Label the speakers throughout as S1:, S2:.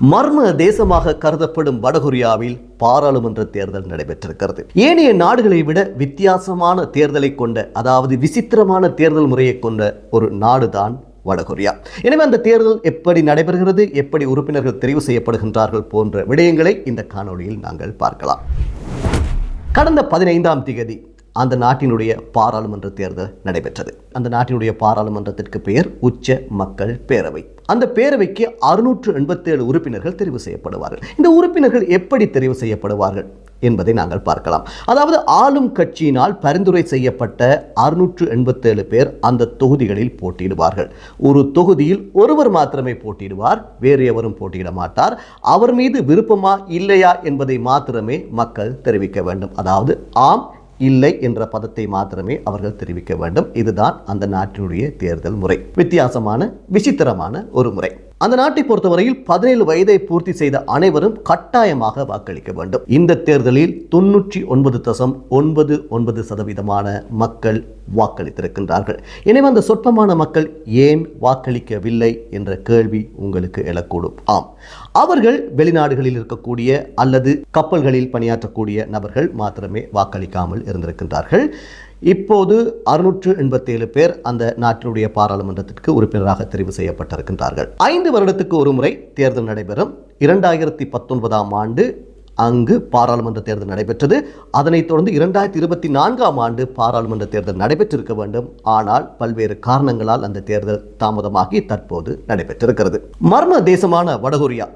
S1: மர்ம தேசமாக கருதப்படும் வடகொரியாவில் பாராளுமன்ற தேர்தல் நடைபெற்றிருக்கிறது. ஏனைய நாடுகளை விட வித்தியாசமான தேர்தலை கொண்ட, அதாவது விசித்திரமான தேர்தல் முறையை கொண்ட ஒரு நாடுதான் வடகொரியா. எனவே அந்த தேர்தல் எப்படி நடைபெறுகிறது, எப்படி உறுப்பினர்கள் தெரிவு செய்யப்படுகின்றார்கள் போன்ற விடயங்களை இந்த காணொளியில் நாங்கள் பார்க்கலாம். கடந்த 15ஆம் தேதி அந்த நாட்டினுடைய பாராளுமன்ற தேர்தல் நடைபெற்றது. அந்த நாட்டினுடைய பாராளுமன்றத்திற்கு பெயர் உச்ச மக்கள் பேரவை. அந்த பேரவைக்கு 687 உறுப்பினர்கள் தெரிவு செய்யப்படுவார்கள். இந்த உறுப்பினர்கள் எப்படி தெரிவு செய்யப்படுவார்கள் என்பதை நாங்கள் பார்க்கலாம். அதாவது ஆளும் கட்சியினால் பரிந்துரை செய்யப்பட்ட 687 பேர் அந்த தொகுதிகளில் போட்டியிடுவார்கள். ஒரு தொகுதியில் ஒருவர் மாத்திரமே போட்டியிடுவார், வேறு எவரும் போட்டியிட மாட்டார். அவர் மீது விருப்பமா இல்லையா என்பதை மாத்திரமே மக்கள் தெரிவிக்க வேண்டும். அதாவது ஆம் இல்லை என்ற பதத்தை மாத்திரமே அவர்கள் தெரிவிக்க வேண்டும். இதுதான் அந்த நாட்டினுடைய தேர்தல் முறை. வித்தியாசமான, விசித்திரமான ஒரு முறை. அந்த நாட்டை பொறுத்தவரையில் 17 வயதை பூர்த்தி செய்த அனைவரும் கட்டாயமாக வாக்களிக்க வேண்டும். இந்த தேர்தலில் 99.99% மக்கள் வாக்களித்திருக்கின்றார்கள். எனவே அந்த சொற்பமான மக்கள் ஏன் வாக்களிக்கவில்லை என்ற கேள்வி உங்களுக்கு எழக்கூடும். ஆம், அவர்கள் வெளிநாடுகளில் இருக்கக்கூடிய அல்லது கப்பல்களில் பணியாற்றக்கூடிய நபர்கள் மாத்திரமே வாக்களிக்காமல் இருந்திருக்கின்றார்கள். இப்போது 687 பேர் அந்த நாட்டினுடைய பாராளுமன்றத்திற்கு உறுப்பினராக தெரிவு செய்யப்பட்டிருக்கின்றார்கள். 5 வருடத்துக்கு ஒரு முறை தேர்தல் நடைபெறும். 2019ஆம் ஆண்டு அங்கு பாராளுமன்ற தேர்தல் நடைபெற்றது. அதனைத் தொடர்ந்து 2024ஆம் ஆண்டு பாராளுமன்ற தேர்தல் நடைபெற்றிருக்க வேண்டும். ஆனால் பல்வேறு காரணங்களால் அந்த தேர்தல் தாமதமாகி தற்போது நடைபெற்றிருக்கிறது. மர்ம தேசமான வடகொரியா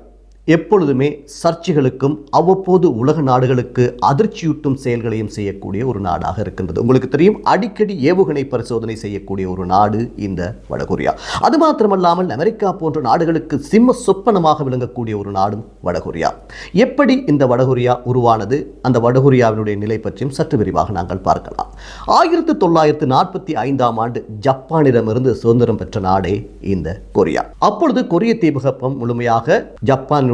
S1: எப்பொழுதுமே சர்ச்சைகளுக்கும் அவ்வப்போது உலக நாடுகளுக்கு அதிர்ச்சியூட்டும் செயல்களையும் செய்யக்கூடிய ஒரு நாடாக இருக்கின்றது. உங்களுக்கு தெரியும், அடிக்கடி ஏவுகணை பரிசோதனை செய்யக்கூடிய ஒரு நாடு இந்த வடகொரியா. அது மாத்திரமல்லாமல் அமெரிக்கா போன்ற நாடுகளுக்கு சிம்ம சொப்பனமாக விளங்கக்கூடிய ஒரு நாடும் வடகொரியா. எப்படி இந்த வடகொரியா உருவானது, அந்த வடகொரியாவினுடைய நிலை பற்றியும் சற்று விரிவாக நாங்கள் பார்க்கலாம். 1945ஆம் ஆண்டு ஜப்பானிடமிருந்து சுதந்திரம் பெற்ற நாடே இந்த கொரியா. அப்பொழுது கொரிய தீபகற்பம் முழுமையாக ஜப்பான்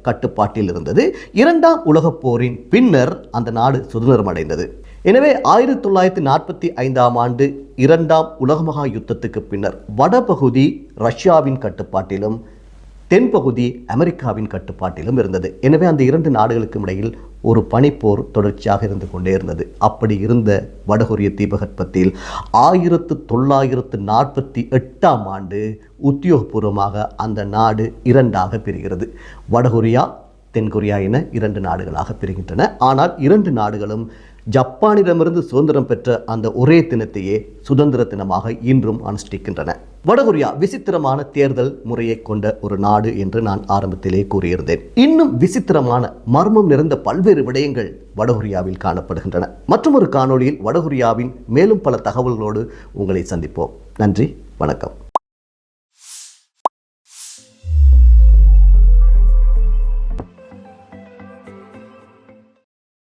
S1: கட்டுப்பாட்டில் இருந்தது. 2ஆம் உலகப் போரின் பின்னர் அந்த நாடு சுதந்திரம் அடைந்தது. எனவே 1945ஆம் ஆண்டு 2ஆம் உலக மகா யுத்தத்துக்கு பின்னர் வடபகுதி ரஷ்யாவின் கட்டுப்பாட்டிலும் தென்பகுதி அமெரிக்காவின் கட்டுப்பாட்டிலும் இருந்தது. எனவே அந்த 2 நாடுகளுக்கும் இடையில் ஒரு பனிப்போர் தொடர்ச்சியாக இருந்து கொண்டே இருந்தது. அப்படி இருந்த வடகொரிய தீபகற்பத்தில் 1948ஆம் ஆண்டு உத்தியோகபூர்வமாக அந்த நாடு 2ஆக பிரிகிறது. வடகொரியா, தென்கொரியா என 2 நாடுகளாக பிரிகின்றன. ஆனால் 2 நாடுகளும் ஜப்பானிடமிருந்து சுதந்திரம் பெற்ற அந்த ஒரே தினத்தையே சுதந்திர தினமாக இன்றும் அனுஷ்டிக்கின்றன. வடகொரியா விசித்திரமான தேர்தல் முறையை கொண்ட ஒரு நாடு என்று நான் ஆரம்பத்திலே கூறியிருந்தேன். இன்னும் விசித்திரமான, மர்மம் நிறைந்த பல்வேறு விடயங்கள் வடகொரியாவில் காணப்படுகின்றன. மற்றொரு காணொளியில் வடகொரியாவின் மேலும் பல தகவல்களோடு உங்களை சந்திப்போம். நன்றி, வணக்கம்.